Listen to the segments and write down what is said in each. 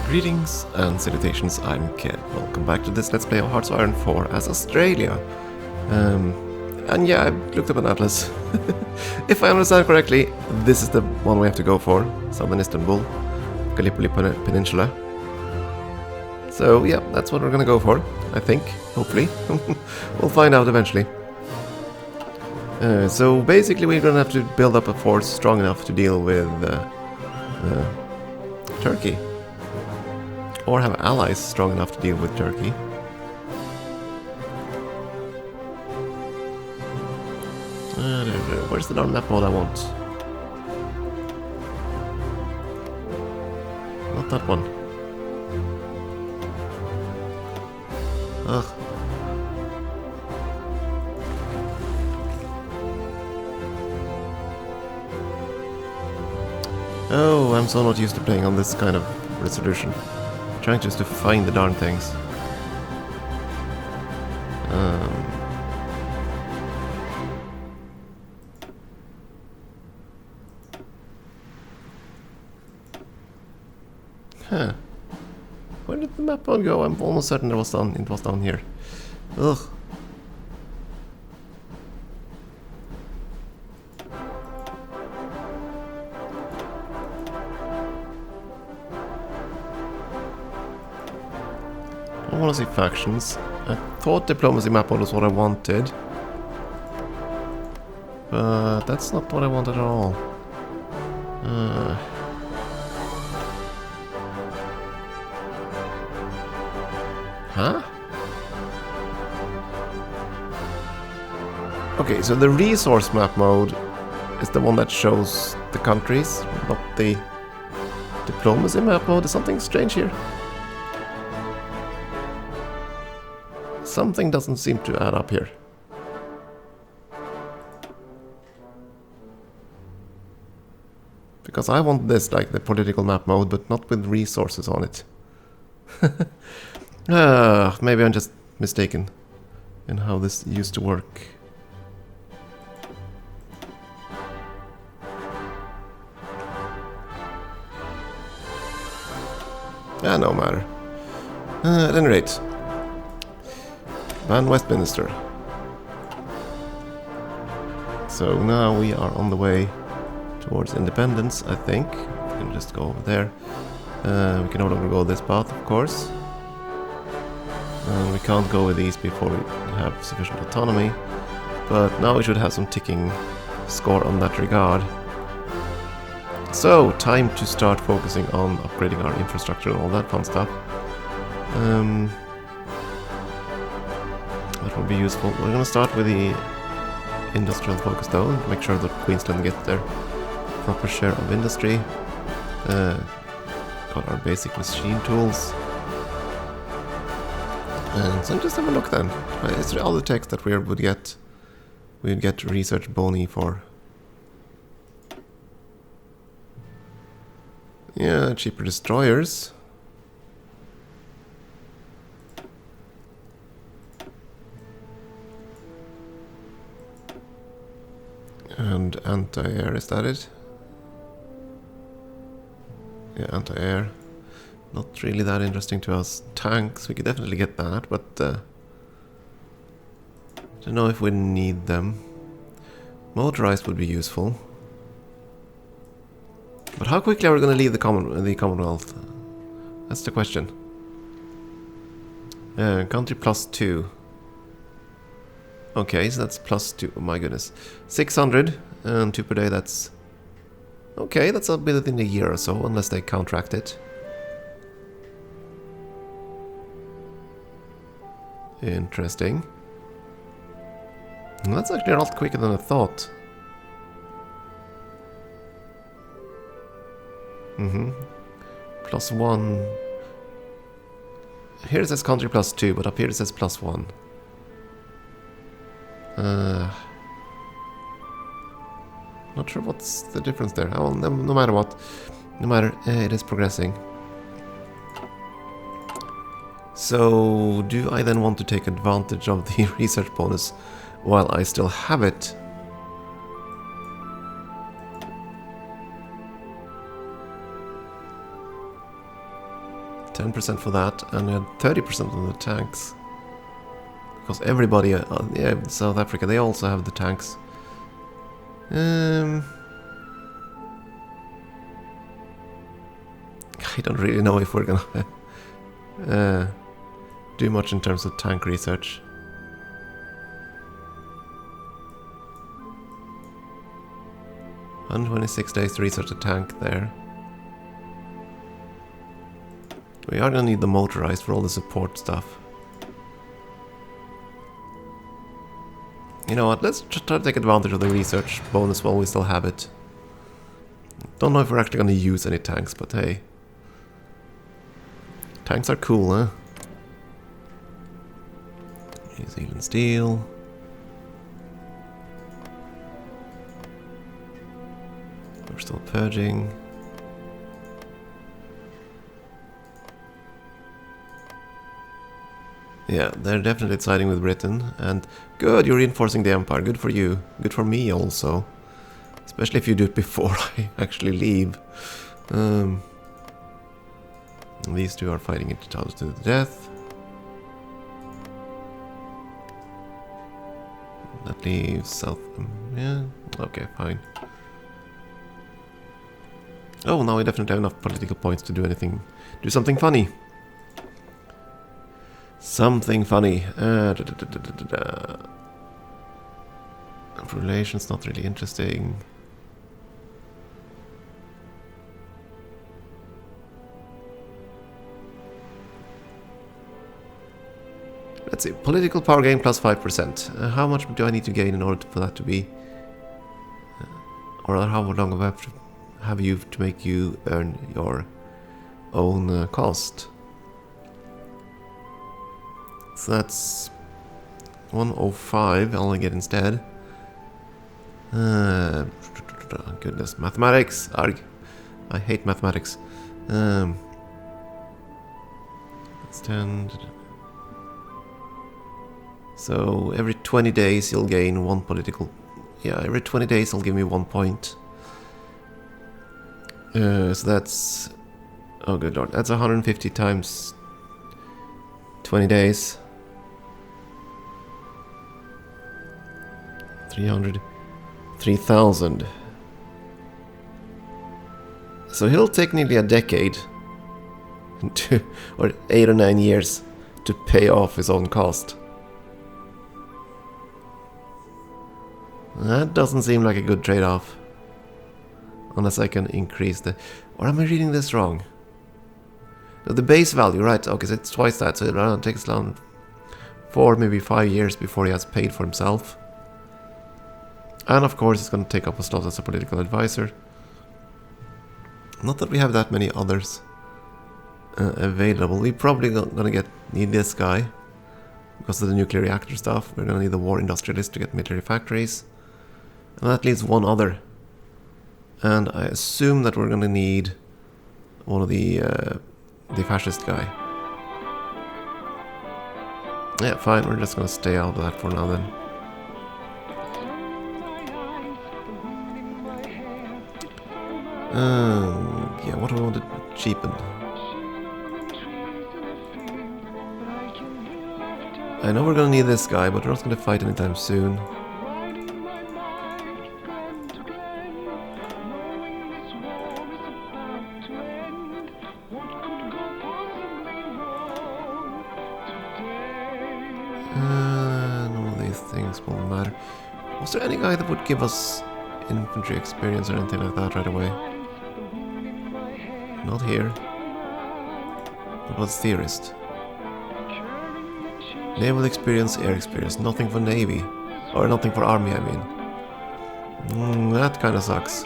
Greetings and salutations, I'm Kev. Welcome back to this Let's Play of Hearts of Iron 4 as Australia. And yeah, I looked up an atlas. If I understand correctly, this is the one we have to go for. Southern Istanbul, Gallipoli Peninsula. So yeah, that's what we're gonna go for, I think, hopefully. We'll find out eventually. So basically we're gonna have to build up a force strong enough to deal with Turkey. Or have allies strong enough to deal with Turkey. Where's the darn map mode I want? Not that one. Ugh. Oh, I'm so not used to playing on this kind of resolution. Trying just to find the darn things. Huh. Where did the map one go? I'm almost certain it was down here. Ugh. I want to see factions. I thought diplomacy map was what I wanted. But that's not what I wanted at all. Huh? Okay, so the resource map mode is the one that shows the countries, not the diplomacy map mode. There's something strange here. Something doesn't seem to add up here. Because I want this, like the political map mode, but not with resources on it. Maybe I'm just mistaken in how this used to work. No matter. At any rate. Ban Westminster. So now we are on the way towards independence, I think. We can just go over there. We can no longer go this path, of course. And we can't go with these before we have sufficient autonomy. But now we should have some ticking score on that regard. So, time to start focusing on upgrading our infrastructure and all that fun stuff. That will be useful. We're going to start with the industrial focus though, and make sure that Queensland gets their proper share of industry. Got our basic machine tools. And so just have a look then. It's all the text that we'd get research bony for. Yeah, cheaper destroyers. And anti-air, is that it? Yeah, anti-air. Not really that interesting to us. Tanks, we could definitely get that, but I don't know if we need them. Motorized would be useful. But how quickly are we going to leave the Commonwealth? That's the question. Country +2. Okay, so that's +2. Oh my goodness. 600 and 2 per day, that's... Okay, that's a bit within a year or so, unless they counteract it. Interesting. That's actually a lot quicker than I thought. +1. Here it says country +2, but up here it says +1. Not sure what's the difference there. Oh, no matter what. No matter, it is progressing. So, do I then want to take advantage of the research bonus while I still have it? 10% for that, and we had 30% on the tanks. Because everybody, yeah, South Africa, they also have the tanks. I don't really know if we're gonna do much in terms of tank research. $126 days to research a tank there. We are gonna need the motorized for all the support stuff. You know what, let's try to take advantage of the research bonus while we still have it. Don't know if we're actually gonna use any tanks, but hey. Tanks are cool, huh? New Zealand steel. We're still purging. Yeah, they're definitely siding with Britain, and good, you're reinforcing the Empire, good for you. Good for me also. Especially if you do it before I actually leave. These two are fighting each other to the death. That leaves South... yeah, okay, fine. Oh, now we definitely have enough political points to do anything. Do something funny. Something funny. Relations, not really interesting. Let's see, political power gain plus 5%. How much do I need to gain in order for that to be... or how long do I have you to make you earn your own cost? So that's 105 I'll get instead. Goodness, mathematics! Arg. I hate mathematics. It's 10... So every 20 days you'll gain one political... yeah, every 20 days it'll give me 1 point. So that's... oh good lord, that's 150 times 20 days. 300... 3,000. So he'll take nearly a decade, or 8 or 9 years, to pay off his own cost. That doesn't seem like a good trade-off. Unless I can increase the... or am I reading this wrong? No, the base value, right, okay, so it's twice that, so it takes around 4, maybe 5 years before he has paid for himself. And of course he's going to take up a slot as a political advisor. Not that we have that many others available. We're probably going to need this guy because of the nuclear reactor stuff. We're going to need the war industrialist to get military factories. And that leaves one other. And I assume that we're going to need one of the fascist guy. Yeah, fine, we're just going to stay out of that for now then. Yeah, what do I want to cheapen? I know we're gonna need this guy, but we're not gonna fight anytime soon. None of these things will matter. Was there any guy that would give us infantry experience or anything like that right away? Not here. What was theorist? Naval experience, air experience, nothing for navy. Or nothing for army, I mean. That kinda sucks.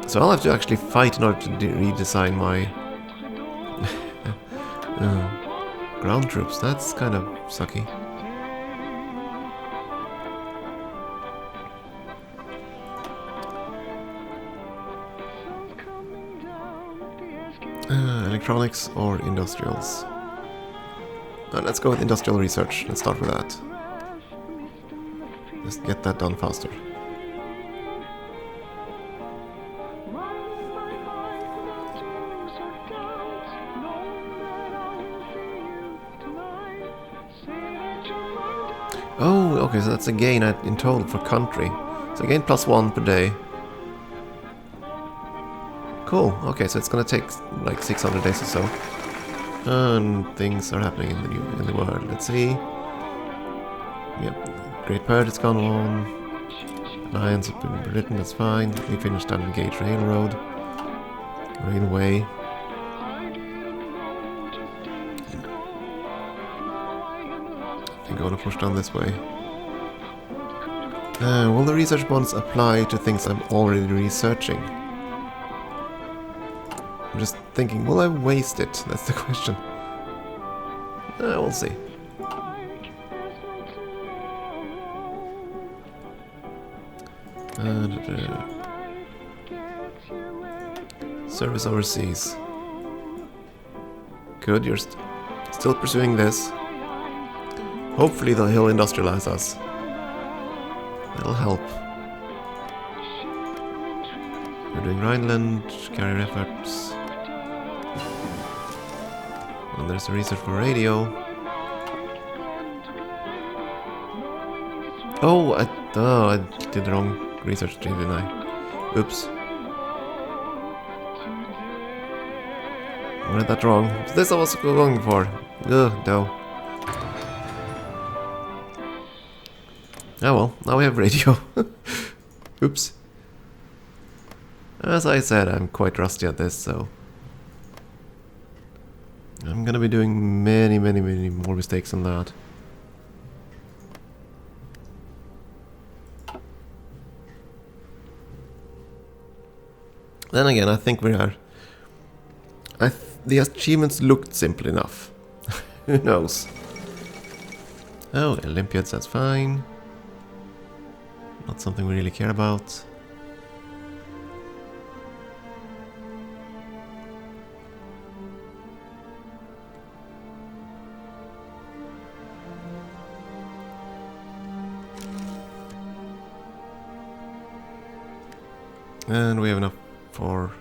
So I'll have to actually fight in order to redesign my ground troops. That's kind of sucky. Electronics or industrials? Let's go with industrial research. Let's start with that. Just get that done faster. Oh, okay, so that's a gain in total for country. So I gain +1 per day. Cool. Okay, so it's gonna take like 600 days or so. And things are happening in the world. Let's see. Yep, Great Purge has gone on. Alliance up in Britain, that's fine. We finished Standard Gauge Railroad. Railway. I think I want to push down this way. Will the research bonds apply to things I'm already researching? I'm just thinking, will I waste it? That's the question. We'll see. Service overseas. Good, you're still pursuing this. Hopefully he'll industrialize us. That'll help. We're doing Rhineland, carrier efforts. And there's a research for radio. Oh, I did the wrong research, didn't I? Oops. I read that wrong. This I was going for. Ugh, no. Oh well, now we have radio. Oops. As I said, I'm quite rusty at this, so I'm gonna be doing many more mistakes than that. Then again, I think we are... the achievements looked simple enough. Who knows? Oh, Olympiads, that's fine. Not something we really care about. And we have enough for...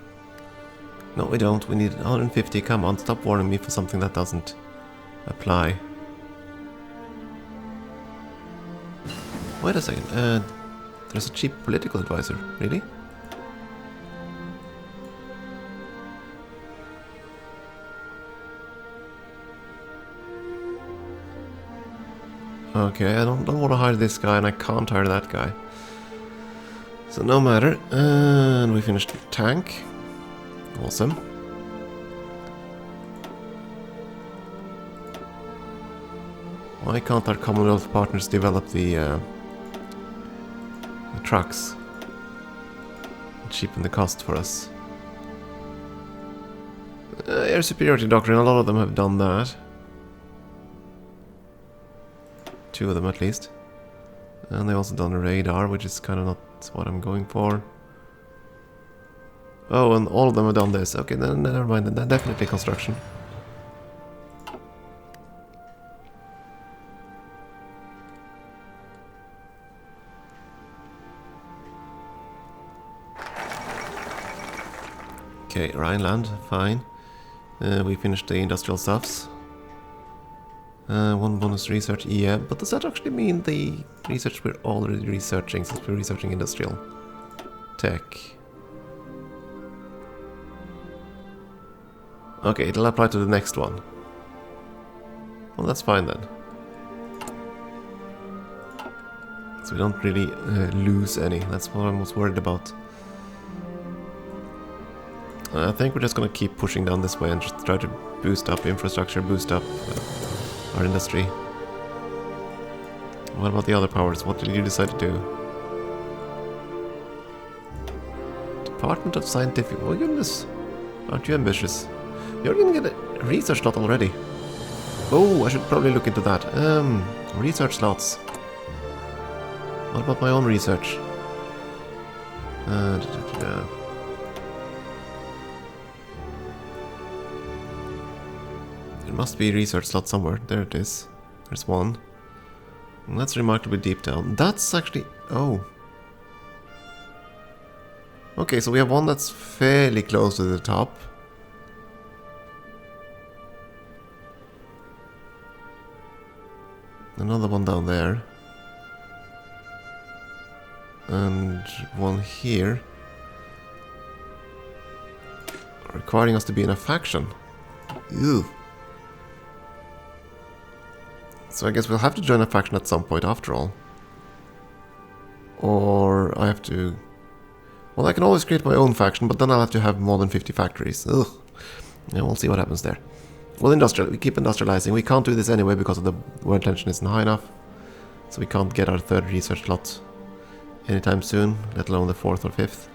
No, we don't. We need 150. Come on, stop warning me for something that doesn't apply. Wait a second. There's a cheap political advisor. Really? Okay, I don't want to hire this guy, and I can't hire that guy. So no matter. And we finished the tank. Awesome. Why can't our Commonwealth partners develop the trucks and cheapen the cost for us? Air superiority doctrine, a lot of them have done that. 2 of them at least. And they also done a radar, which is kind of not what I'm going for. Oh, and all of them have done this. Okay, then never mind, then definitely construction. Okay, Rhineland, fine. We finished the industrial stuffs. 1 bonus research, yeah, but does that actually mean the research we're already researching, since we're researching industrial tech? Okay, it'll apply to the next one. Well, that's fine then. So we don't really lose any, that's what I was worried about. I think we're just gonna keep pushing down this way and just try to boost up infrastructure, boost up our industry. What about the other powers? What did you decide to do? Department of Scientific... Oh goodness! Aren't you ambitious? You're gonna get a research slot already. Oh, I should probably look into that. Research slots. What about my own research? There must be a research slot somewhere. There it is. There's one. And that's remarkably deep down. That's actually... Oh. Okay, so we have one that's fairly close to the top. Another one down there. and one here, requiring us to be in a faction. Ew. So I guess we'll have to join a faction at some point after all. Or I have to... Well, I can always create my own faction, but then I'll have to have more than 50 factories. Ugh. Yeah, we'll see what happens there. Well, we keep industrializing. We can't do this anyway because of the world tension isn't high enough. So we can't get our third research slot anytime soon, let alone the fourth or fifth.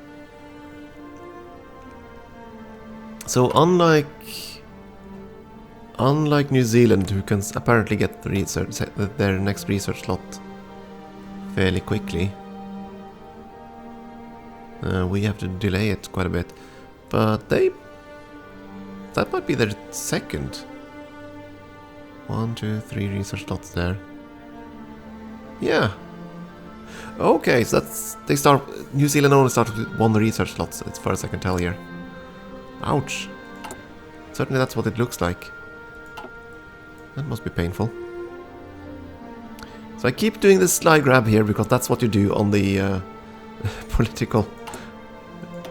So unlike New Zealand, who can apparently get the their next research slot fairly quickly, we have to delay it quite a bit. But that might be their second. 1, 2, 3 research slots there. Yeah. Okay, so New Zealand only started with 1 research slot, as far as I can tell here. Ouch. Certainly that's what it looks like. That must be painful. So I keep doing this slide grab here because that's what you do on the political.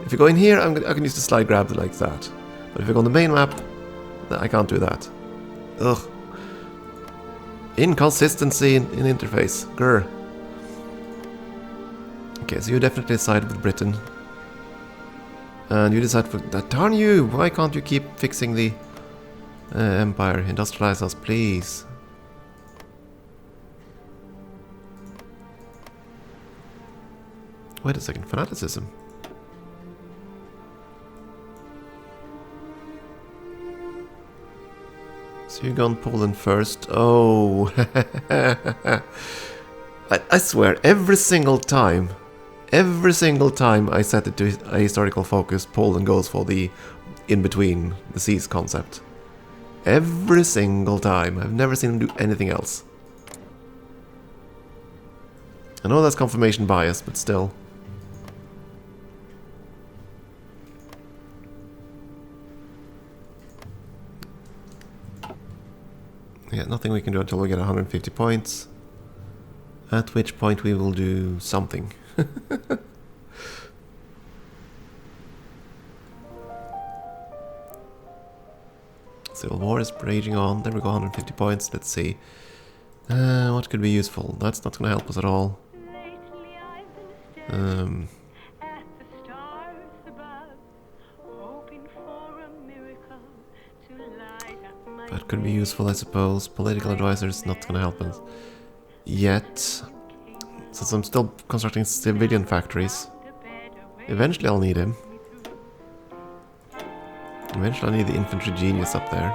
If you go in here, I can use the slide grab like that. But if you go on the main map, I can't do that. Ugh. Inconsistency in interface. Grr. Okay, so you definitely side with Britain. And you decide for that. Darn you! Why can't you keep fixing the empire? Industrialize us, please. Wait a second, fanaticism. So you go on Poland first. Oh, I swear, every single time I set it to a historical focus, Poland goes for the in-between the seas concept. Every single time. I've never seen him do anything else. I know that's confirmation bias, but still. Yeah, nothing we can do until we get 150 points. At which point we will do something. Civil War is raging on. There we go, 150 points. Let's see. What could be useful? That's not going to help us at all. That could be useful, I suppose. Political advisor is not going to help us yet. Since I'm still constructing civilian factories. Eventually I'll need him. Eventually I need the infantry genius up there.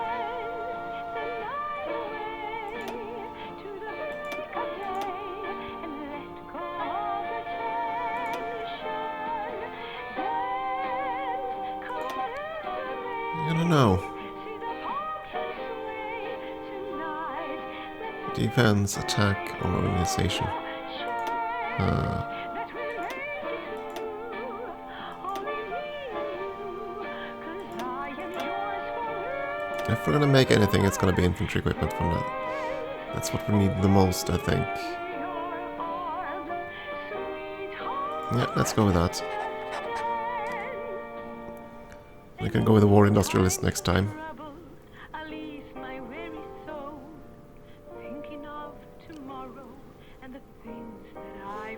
I don't know. Defense, attack, or organization. If we're gonna make anything, it's gonna be infantry equipment from that. That's what we need the most, I think. Yeah, let's go with that. We can go with the war industrialist next time.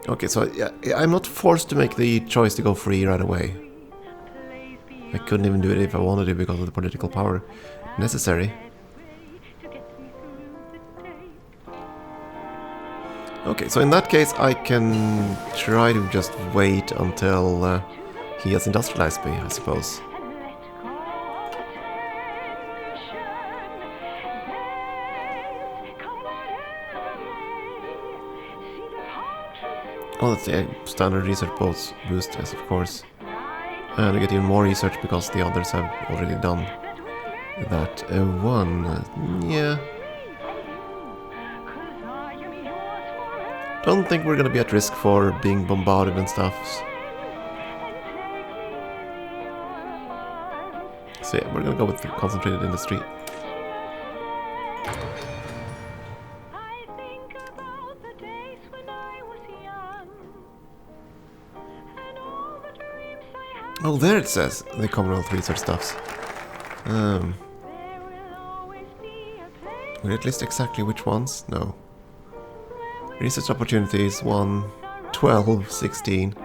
Okay, so yeah, I'm not forced to make the choice to go free right away. I couldn't even do it if I wanted to because of the political power necessary. Okay, so in that case I can try to just wait until he has industrialized me, I suppose. Oh, that's the standard research boost, yes, of course. And I get even more research because the others have already done that. Yeah. Don't think we're gonna be at risk for being bombarded and stuff. So yeah, we're gonna go with the concentrated industry. Oh, there it says the Commonwealth research stuffs. Will it list exactly which ones? No. Research opportunities 1, 12, 16.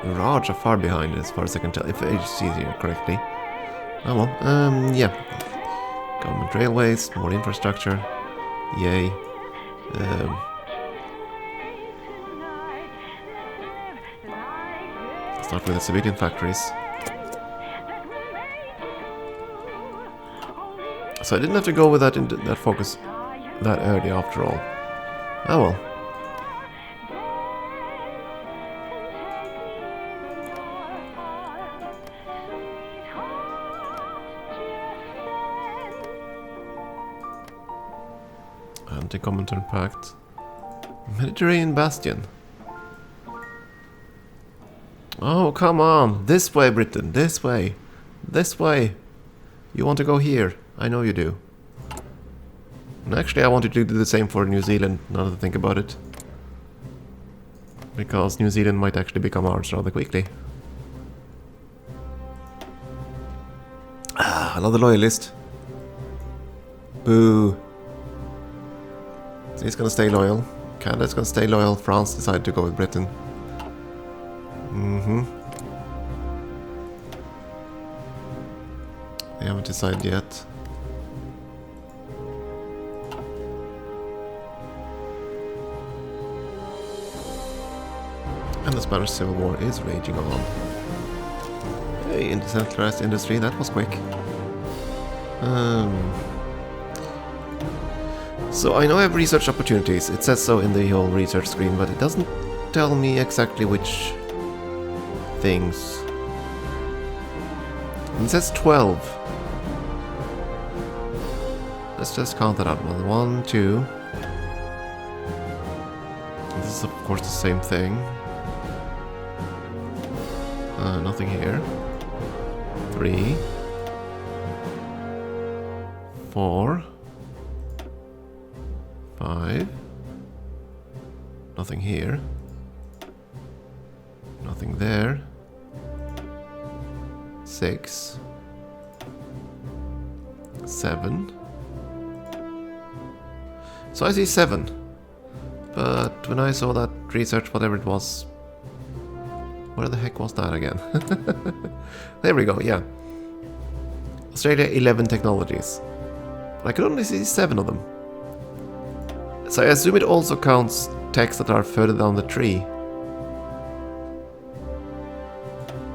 Raj are far behind as far as I can tell, if I see here correctly. Oh well, yeah. Government railways, more infrastructure. Yay. Start with the civilian factories. So I didn't have to go with that focus that early after all. Oh well. Anti-Comintern Pact. Mediterranean Bastion. Oh, come on! This way, Britain! This way! This way! You want to go here? I know you do. And actually, I wanted to do the same for New Zealand, now that I think about it. Because New Zealand might actually become ours rather quickly. Ah, another loyalist. Boo. So he's gonna stay loyal. Canada's gonna stay loyal. France decided to go with Britain. They haven't decided yet. And the Spanish Civil War is raging on. Hey, in decentralized industry, that was quick. So I know I have research opportunities. It says so in the whole research screen, but it doesn't tell me exactly which things. It says 12. Let's just count that out. 1, 2. This is of course the same thing. Nothing here. 3. 4. 5. Nothing here. Nothing there. 6. 7. So I see 7. But when I saw that research, whatever it was, where the heck was that again? There we go, yeah. Australia, 11 technologies. But I could only see 7 of them. So I assume it also counts techs that are further down the tree.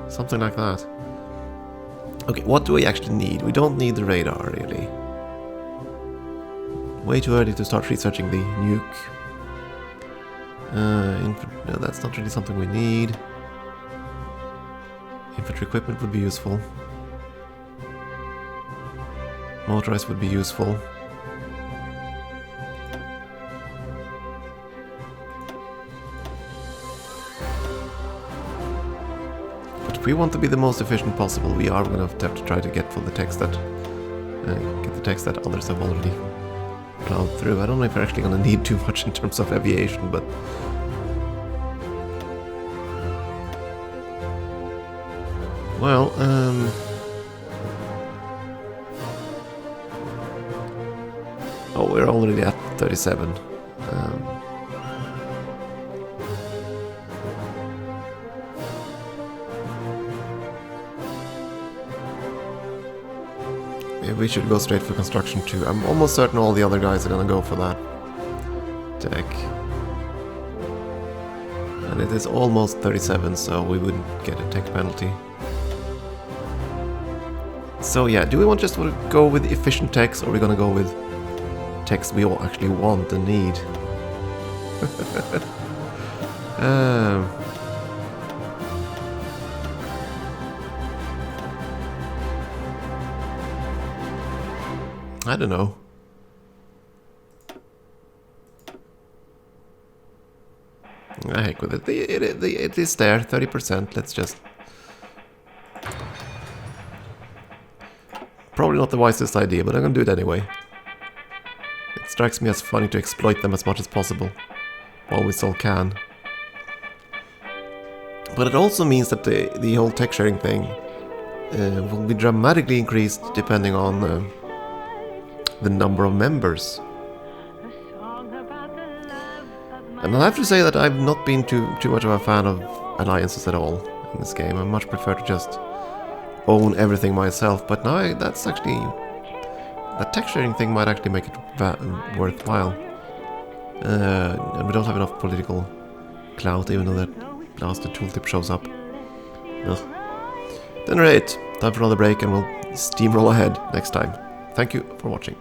Something like that. Okay, what do we actually need? We don't need the radar, really. Way too early to start researching the nuke. No, that's not really something we need. Infantry equipment would be useful. Motorized would be useful. But if we want to be the most efficient possible, we are going to have to try to get for the text that others have already plowed through. I don't know if we're actually going to need too much in terms of aviation, but well, oh, we're already at 37. Maybe we should go straight for construction too. I'm almost certain all the other guys are gonna go for that tech. And it is almost 37, so we wouldn't get a tech penalty. So yeah, do we want just to go with efficient techs, or are we gonna go with techs we all actually want and need? I don't know. I heck with it. It is there, 30%. Let's just... Probably not the wisest idea, but I'm gonna do it anyway. strikes me as funny to exploit them as much as possible, while we still can. But it also means that the whole tech sharing thing will be dramatically increased depending on the number of members. And I'll have to say that I've not been too much of a fan of alliances at all in this game. I much prefer to just own everything myself, but now that's actually... that tech sharing thing might actually make it worthwhile. And we don't have enough political clout, even though that blasted tooltip shows up. Ugh. At any rate, time for another break and we'll steamroll ahead next time. Thank you for watching.